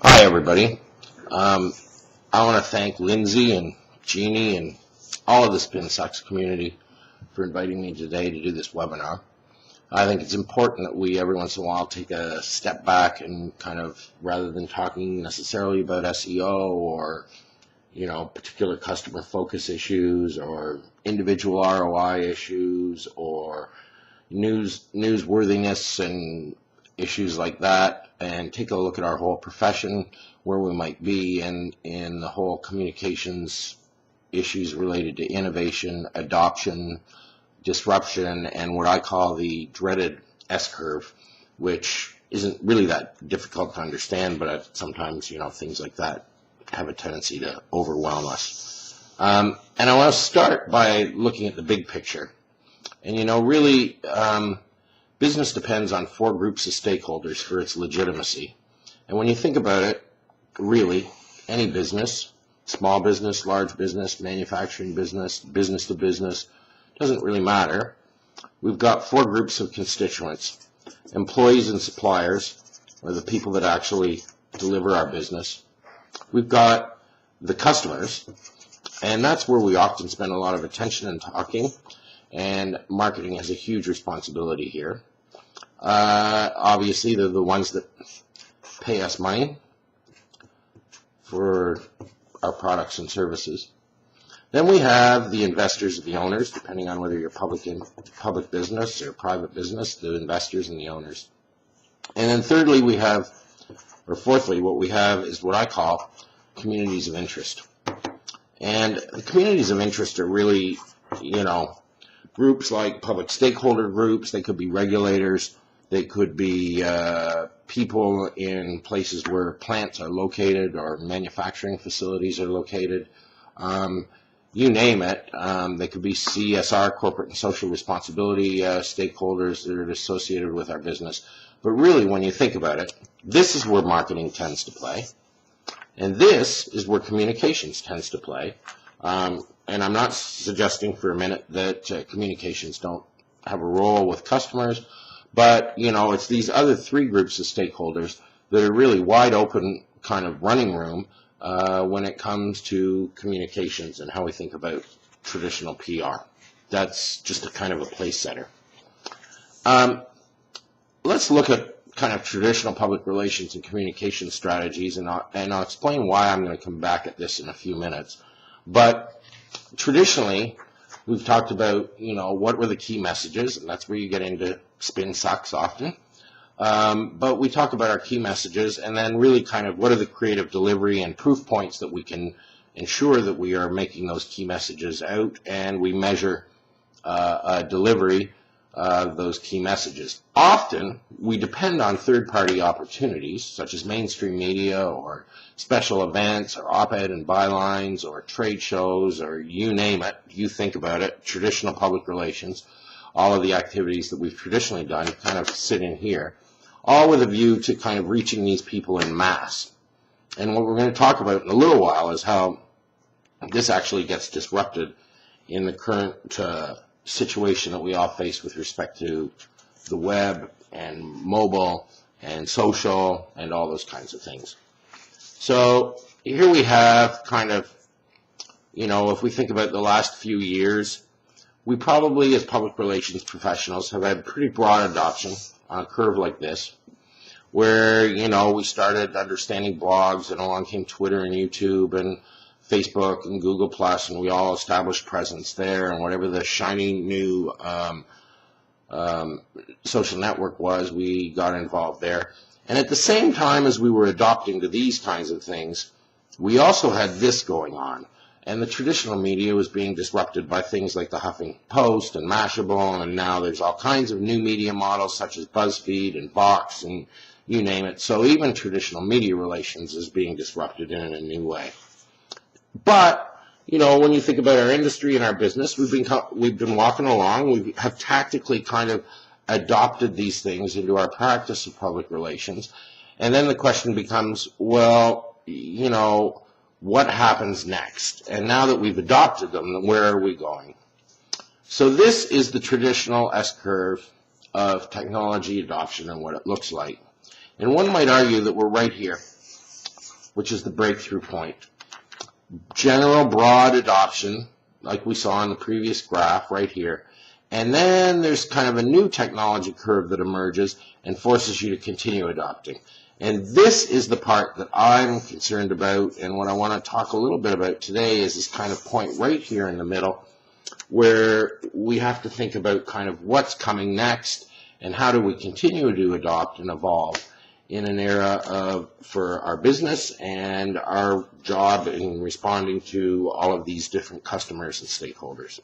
Hi, everybody. I want to thank Lindsay and Gini and all of the Spinsucks community for inviting me today to do this webinar. I think it's important that we every once in a while take a step back and kind of, rather than talking necessarily about SEO or, particular customer focus issues or individual ROI issues or newsworthiness and issues like that, and take a look at our whole profession, where we might be in the whole communications issues related to innovation, adoption, disruption, and what I call the dreaded S-curve, which isn't really that difficult to understand, but sometimes, things like that have a tendency to overwhelm us. And I want to start by looking at the big picture. And, really, business depends on four groups of stakeholders for its legitimacy. And when you think about it, really, any business, small business, large business, manufacturing business, business to business, doesn't really matter. We've got four groups of constituents. Employees and suppliers are the people that actually deliver our business. We've got the customers, and that's where we often spend a lot of attention and talking, and marketing has a huge responsibility here. Obviously, they're the ones that pay us money for our products and services. Then we have the investors, the owners, depending on whether you're public business or private business, the investors and the owners. And then thirdly, fourthly, what we have is what I call communities of interest. And the communities of interest are really, groups like public stakeholder groups. They could be regulators. They could be people in places where plants are located or manufacturing facilities are located. You name it. They could be CSR, corporate and social responsibility stakeholders that are associated with our business. But really, when you think about it, this is where marketing tends to play. And this is where communications tends to play. And I'm not suggesting for a minute that communications don't have a role with customers, but, it's these other three groups of stakeholders that are really wide open kind of running room when it comes to communications and how we think about traditional PR. That's just a kind of a place setter. Let's look at kind of traditional public relations and communication strategies, and I'll explain why I'm going to come back at this in a few minutes. But traditionally, we've talked about, what were the key messages, and that's where you get into Spinsucks often. But we talk about our key messages, and then really kind of what are the creative delivery and proof points that we can ensure that we are making those key messages out, and we measure delivery of those key messages. Often, we depend on third-party opportunities, such as mainstream media or special events or op-ed and bylines or trade shows or you name it, you think about it, traditional public relations, all of the activities that we've traditionally done kind of sit in here, all with a view to kind of reaching these people in mass. And what we're going to talk about in a little while is how this actually gets disrupted in the current situation that we all face with respect to the web and mobile and social and all those kinds of things. So here we have kind of, if we think about the last few years, we probably, as public relations professionals, have had pretty broad adoption on a curve like this, where, we started understanding blogs, and along came Twitter and YouTube and Facebook and Google Plus, and we all established presence there, and whatever the shiny new social network was, we got involved there. And at the same time as we were adopting to these kinds of things, we also had this going on. And the traditional media was being disrupted by things like the Huffington Post and Mashable, and now there's all kinds of new media models such as BuzzFeed and Vox and you name it. So even traditional media relations is being disrupted in a new way. But, when you think about our industry and our business, we've been walking along. We have tactically kind of adopted these things into our practice of public relations. And then the question becomes, well, what happens next? And now that we've adopted them, where are we going? So this is the traditional S-curve of technology adoption and what it looks like. And one might argue that we're right here. which is the breakthrough point. General broad adoption, like we saw in the previous graph right here. And then there's kind of a new technology curve that emerges and forces you to continue adopting. And this is the part that I'm concerned about, and what I want to talk a little bit about today is this kind of point right here in the middle, where we have to think about kind of what's coming next and how do we continue to adopt and evolve in an era for our business and our job in responding to all of these different customers and stakeholders.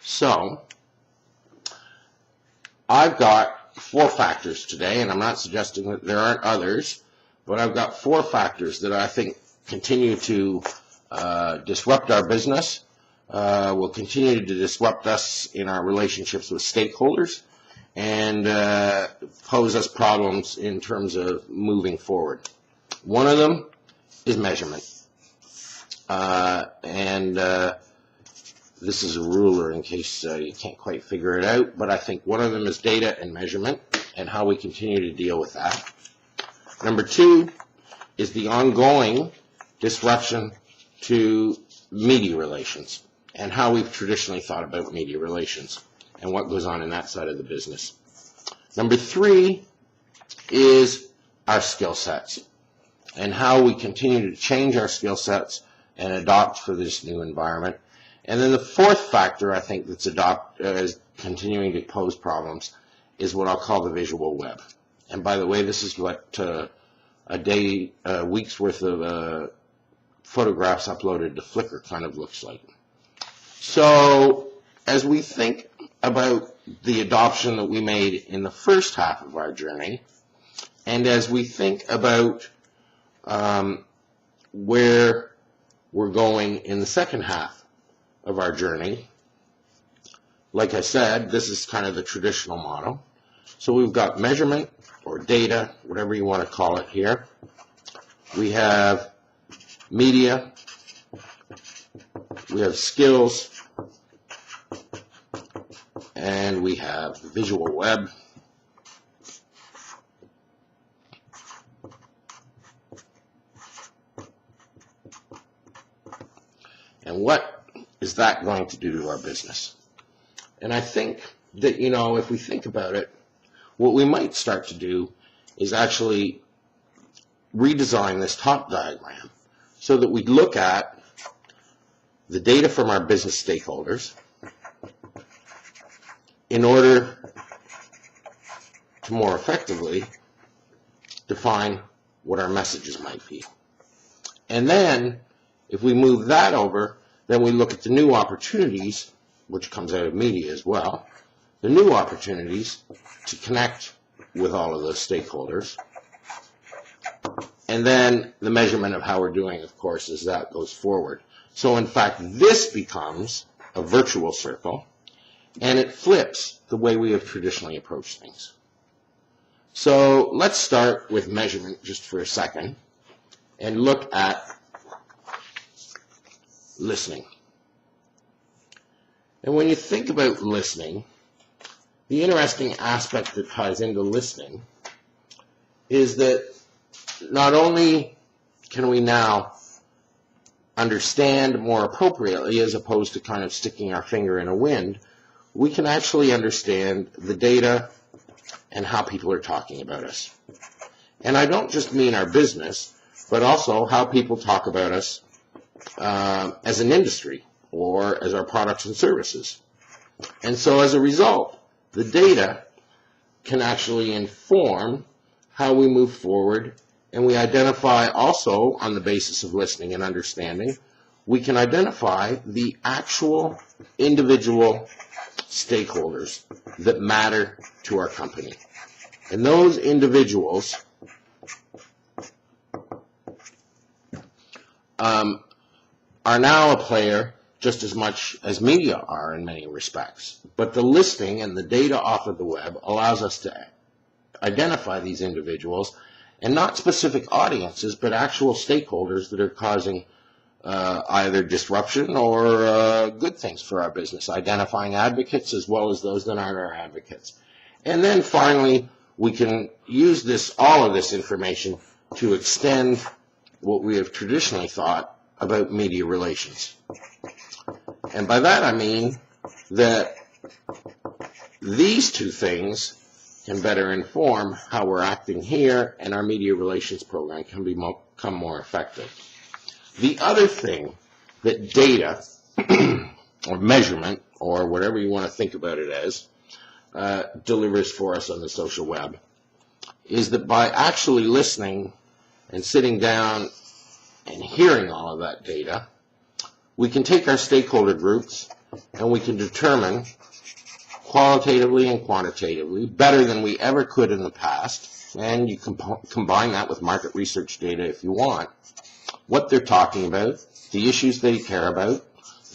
So, I've got 4 factors today, and I'm not suggesting that there aren't others, but I've got 4 factors that I think continue to disrupt our business, will continue to disrupt us in our relationships with stakeholders, and pose us problems in terms of moving forward. One of them is measurement. This is a ruler in case you can't quite figure it out, but I think one of them is data and measurement and how we continue to deal with that. Number 2 is the ongoing disruption to media relations and how we've traditionally thought about media relations and what goes on in that side of the business. Number 3 is our skill sets and how we continue to change our skill sets and adopt for this new environment. And then the 4th factor I think that's is continuing to pose problems is what I'll call the visual web. And by the way, this is what a week's worth of photographs uploaded to Flickr kind of looks like. So as we think about the adoption that we made in the first half of our journey, and as we think about where we're going in the second half of our journey, like I said, this is kind of the traditional model. So we've got measurement or data, whatever you want to call it here. We have media, we have skills, and we have the visual web. And what is that going to do to our business? And I think that, if we think about it, what we might start to do is actually redesign this top diagram so that we look at the data from our business stakeholders in order to more effectively define what our messages might be. And then, if we move that over, then we look at the new opportunities, which comes out of media as well, the new opportunities to connect with all of those stakeholders. And then the measurement of how we're doing, of course, as that goes forward. So in fact, this becomes a virtual circle, and it flips the way we have traditionally approached things. So let's start with measurement just for a second and look at listening. And when you think about listening, the interesting aspect that ties into listening is that not only can we now understand more appropriately as opposed to kind of sticking our finger in a wind, we can actually understand the data and how people are talking about us. And I don't just mean our business, but also how people talk about us as an industry or as our products and services. And so as a result, the data can actually inform how we move forward, and we identify also on the basis of listening and understanding, we can identify the actual individual stakeholders that matter to our company. And those individuals are now a player just as much as media are in many respects. But the listing and the data off of the web allows us to identify these individuals, and not specific audiences, but actual stakeholders that are causing either disruption or good things for our business, identifying advocates as well as those that aren't our advocates. And then finally, we can use all of this information to extend what we have traditionally thought about media relations. And by that I mean that these two things can better inform how we're acting here, and our media relations program can become more effective. The other thing that data, or measurement, or whatever you want to think about it as, delivers for us on the social web, is that by actually listening and sitting down and hearing all of that data, we can take our stakeholder groups and we can determine qualitatively and quantitatively, better than we ever could in the past, and you can combine that with market research data if you want, what they're talking about, the issues they care about,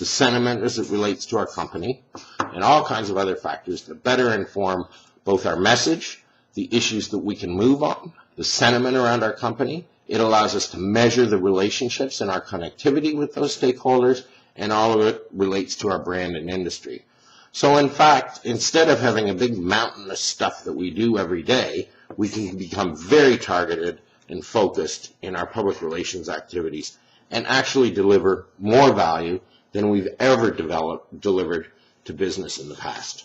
the sentiment as it relates to our company, and all kinds of other factors that better inform both our message, the issues that we can move on, the sentiment around our company. It allows us to measure the relationships and our connectivity with those stakeholders, and all of it relates to our brand and industry. So in fact, instead of having a big mountain of stuff that we do every day, we can become very targeted and focused in our public relations activities and actually deliver more value than we've ever delivered to business in the past.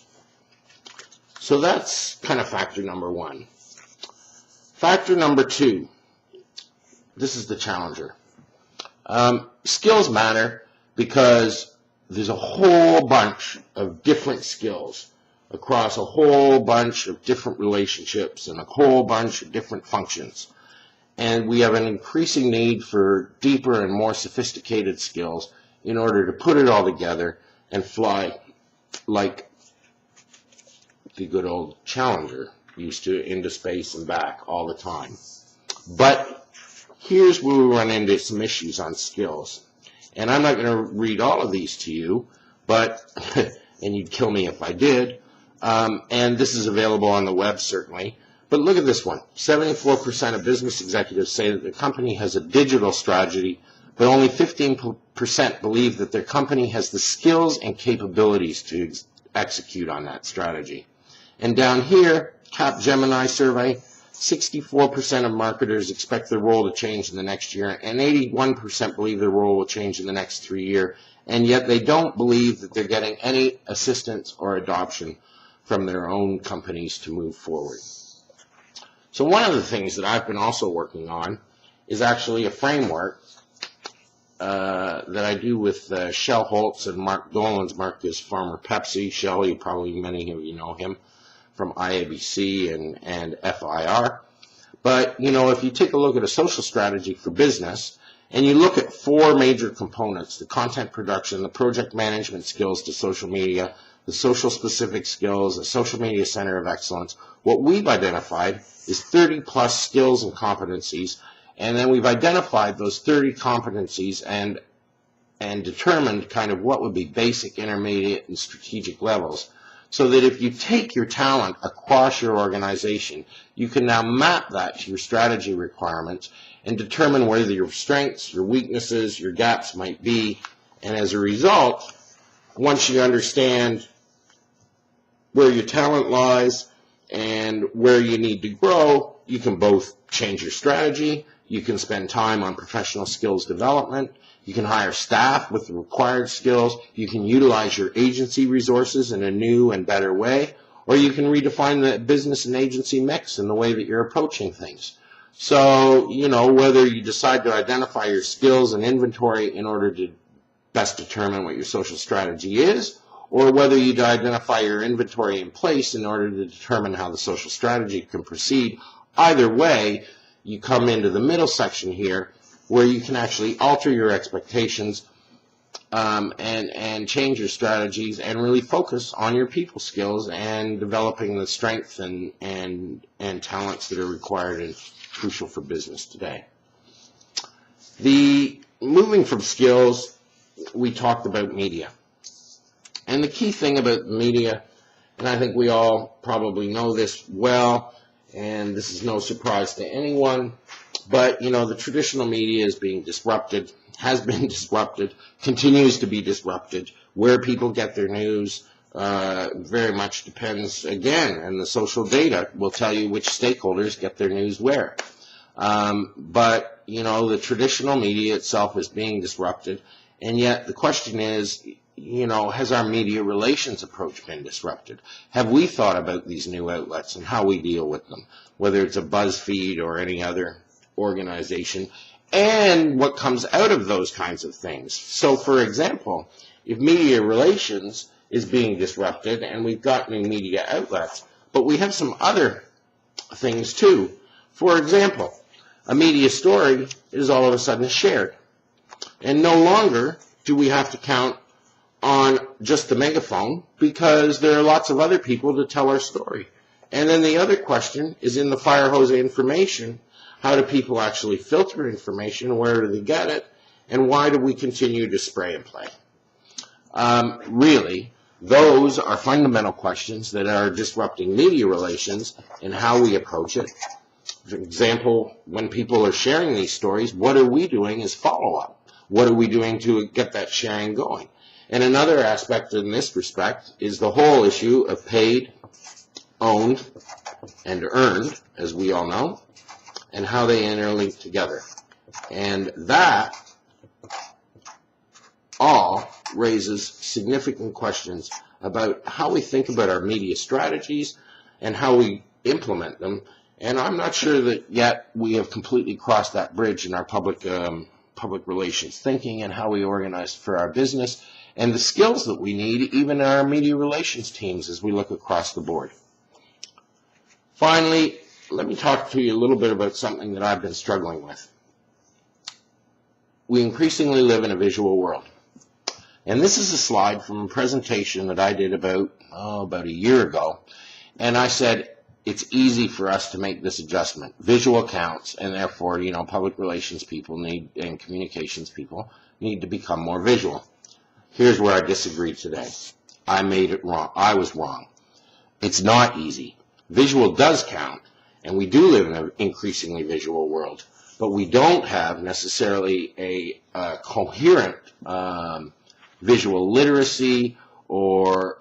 So that's kind of factor number one. Factor number two, this is the challenger. Skills matter because there's a whole bunch of different skills across a whole bunch of different relationships and a whole bunch of different functions. And we have an increasing need for deeper and more sophisticated skills in order to put it all together and fly like the good old Challenger used to, into space and back all the time. But here's where we run into some issues on skills. And I'm not going to read all of these to you, but, and you'd kill me if I did, and this is available on the web certainly. But look at this one. 74% of business executives say that their company has a digital strategy, but only 15% believe that their company has the skills and capabilities to execute on that strategy. And down here, Capgemini survey, 64% of marketers expect their role to change in the next year, and 81% believe their role will change in the next 3 years, and yet they don't believe that they're getting any assistance or adoption from their own companies to move forward. So one of the things that I've been also working on is actually a framework that I do with Shell Holtz and Mark Dolan's. Mark is former Pepsi. Shell, many of you know him from IABC and FIR. But, if you take a look at a social strategy for business, and you look at four major components: the content production, the project management skills to social media, the social specific skills, the social media center of excellence, what we've identified is 30 plus skills and competencies, and then we've identified those 30 competencies and determined kind of what would be basic, intermediate, and strategic levels, so that if you take your talent across your organization, you can now map that to your strategy requirements and determine where your strengths, your weaknesses, your gaps might be. And as a result, once you understand where your talent lies and where you need to grow, you can both change your strategy, you can spend time on professional skills development, you can hire staff with the required skills, you can utilize your agency resources in a new and better way, or you can redefine the business and agency mix in the way that you're approaching things. So, whether you decide to identify your skills and inventory in order to best determine what your social strategy is, or whether you identify your inventory in place in order to determine how the social strategy can proceed, either way, you come into the middle section here where you can actually alter your expectations and change your strategies and really focus on your people skills and developing the strengths and talents that are required and crucial for business today. Moving from skills, we talked about media. And the key thing about media, and I think we all probably know this well, and this is no surprise to anyone, but the traditional media is being disrupted, has been disrupted, continues to be disrupted. Where people get their news very much depends, again, and the social data will tell you which stakeholders get their news where. But the traditional media itself is being disrupted, and yet the question is, has our media relations approach been disrupted? Have we thought about these new outlets and how we deal with them, whether it's a BuzzFeed or any other organization, and what comes out of those kinds of things? So, for example, if media relations is being disrupted and we've got new media outlets, but we have some other things too. For example, a media story is all of a sudden shared, and no longer do we have to count on just the megaphone, because there are lots of other people to tell our story. And then the other question is, in the fire hose of information, how do people actually filter information? Where do they get it? And why do we continue to spray and play? Really, those are fundamental questions that are disrupting media relations and how we approach it. For example, when people are sharing these stories, what are we doing as follow-up? What are we doing to get that sharing going? And another aspect in this respect is the whole issue of paid, owned, and earned, as we all know, and how they interlink together. And that all raises significant questions about how we think about our media strategies and how we implement them. And I'm not sure that yet we have completely crossed that bridge in our public relations thinking and how we organize for our business and the skills that we need even in our media relations teams as we look across the board. Finally, let me talk to you a little bit about something that I've been struggling with. We increasingly live in a visual world. And this is a slide from a presentation that I did about a year ago. And I said, it's easy for us to make this adjustment. Visual counts, and therefore, public relations people and communications people need to become more visual. Here's where I disagree today. I made it wrong. I was wrong. It's not easy. Visual does count, and we do live in an increasingly visual world, but we don't have necessarily a coherent visual literacy or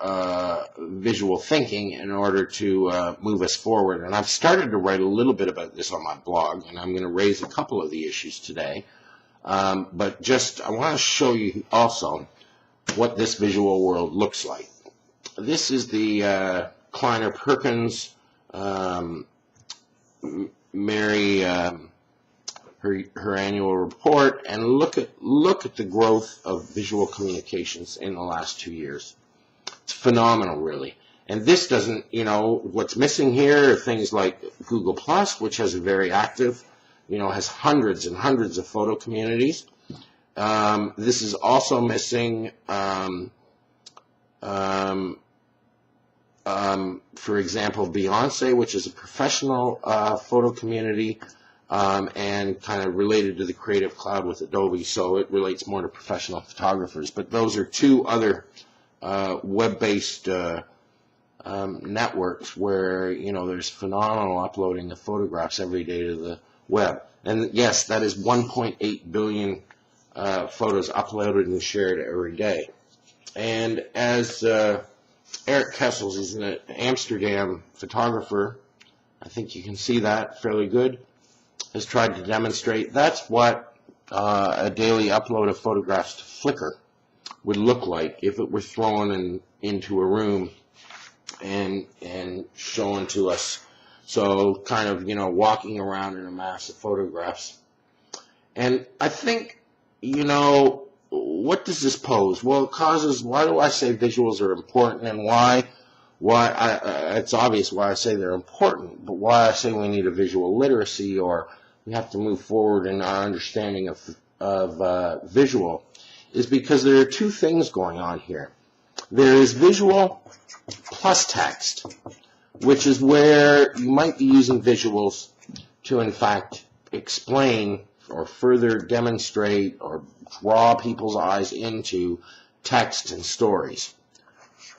visual thinking in order to move us forward. And I've started to write a little bit about this on my blog, and I'm going to raise a couple of the issues today. But I want to show you also what this visual world looks like. This is the Kleiner Perkins Mary her annual report, and look at the growth of visual communications in the last 2 years. It's phenomenal, really. And this doesn't, what's missing here are things like Google Plus, which has a very active, has hundreds and hundreds of photo communities. This is also missing, for example, Beyonce, which is a professional photo community, and kind of related to the Creative Cloud with Adobe, so it relates more to professional photographers. But those are two other web-based networks where, there's phenomenal uploading of photographs every day to the web. And yes, that is 1.8 billion photos uploaded and shared every day. And as Eric Kessels is an Amsterdam photographer, I think you can see that fairly good, has tried to demonstrate that's what a daily upload of photographs to Flickr would look like if it were thrown into a room and shown to us. So kind of, walking around in a mass of photographs. And I think, what does this pose? Well, it causes, why do I say visuals are important, and it's obvious why I say they're important, but why I say we need a visual literacy, or we have to move forward in our understanding of visual, is because there are two things going on here. There is visual plus text, which is where you might be using visuals to, in fact, explain or further demonstrate or draw people's eyes into text and stories.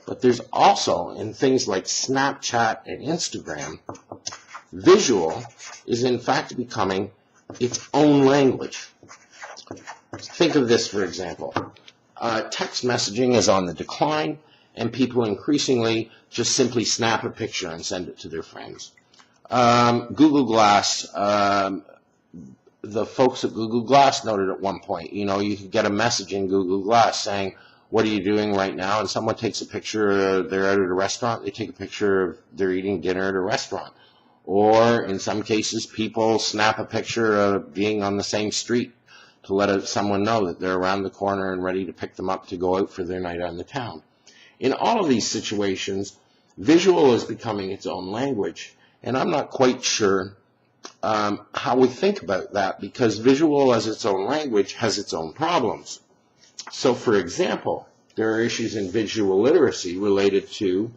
But there's also, in things like Snapchat and Instagram, visual is in fact becoming its own language. Think of this, for example. Text messaging is on the decline, and people increasingly just simply snap a picture and send it to their friends. Google Glass the folks at Google Glass noted at one point. You know, you could get a message in Google Glass saying, what are you doing right now? And someone takes a picture, they're out at a restaurant, they take a picture of they're eating dinner at a restaurant. Or in some cases, people snap a picture of being on the same street to let someone know that they're around the corner and ready to pick them up to go out for their night on the town. In all of these situations, visual is becoming its own language. And I'm not quite sure how we think about that, because visual as its own language has its own problems. So, for example, there are issues in visual literacy related to,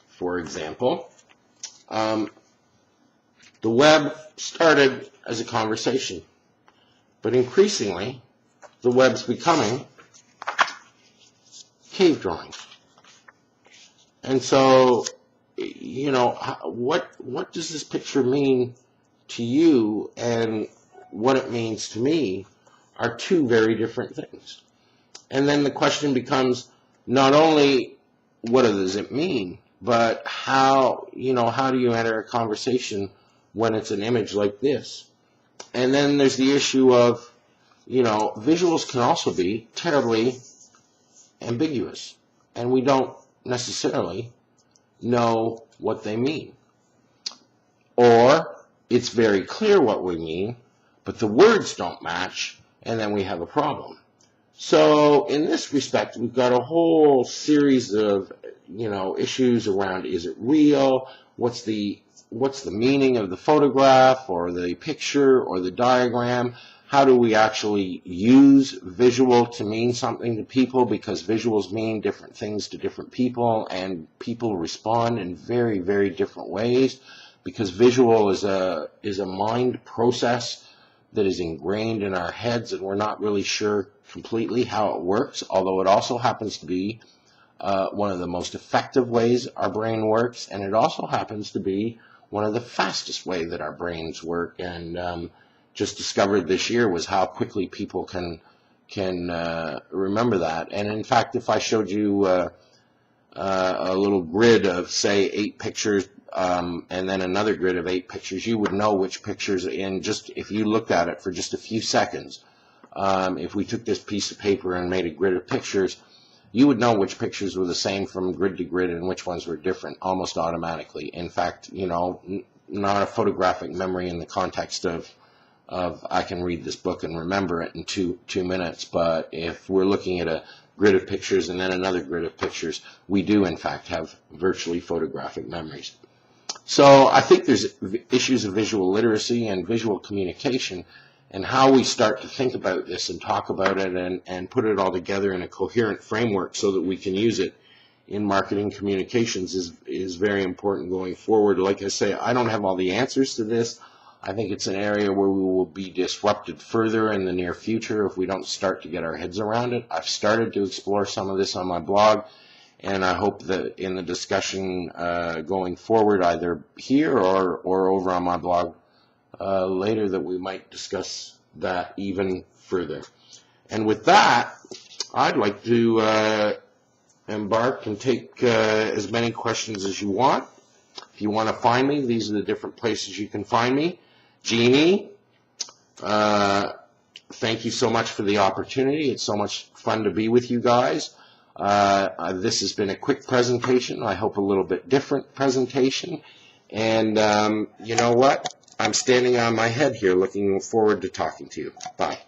for example, the web started as a conversation, but increasingly the web's becoming cave drawings. And so, you know, what does this picture mean to you and what it means to me are two very different things. And then the question becomes not only what does it mean, but how do you enter a conversation when it's an image like this? And then there's the issue of, visuals can also be terribly ambiguous, and we don't necessarily know what they mean. Or it's very clear what we mean, but the words don't match, and then we have a problem. So in this respect, we've got a whole series of, issues around, is it real? What's the meaning of the photograph or the picture or the diagram? How do we actually use visual to mean something to people? Because visuals mean different things to different people, and people respond in very, very different ways. Because visual is a mind process that is ingrained in our heads, and we're not really sure completely how it works, although it also happens to be one of the most effective ways our brain works, and it also happens to be one of the fastest ways that our brains work. And just discovered this year was how quickly people can remember that. And in fact, if I showed you a little grid of, say, 8 pictures, and then another grid of 8 pictures, you would know which pictures in just if you looked at it for just a few seconds. If we took this piece of paper and made a grid of pictures, you would know which pictures were the same from grid to grid and which ones were different almost automatically. In fact, not a photographic memory in the context of I can read this book and remember it in two minutes, but if we're looking at a grid of pictures and then another grid of pictures, we do in fact have virtually photographic memories. So I think there's issues of visual literacy and visual communication, and how we start to think about this and talk about it and put it all together in a coherent framework so that we can use it in marketing communications is very important going forward. Like I say, I don't have all the answers to this. I think it's an area where we will be disrupted further in the near future if we don't start to get our heads around it. I've started to explore some of this on my blog, and I hope that in the discussion going forward, either here or over on my blog later, that we might discuss that even further. And with that, I'd like to embark and take as many questions as you want. If you want to find me, these are the different places you can find me. Gini, thank you so much for the opportunity. It's so much fun to be with you guys. This has been a quick presentation. I hope a little bit different presentation. And you know what? I'm standing on my head here looking forward to talking to you. Bye.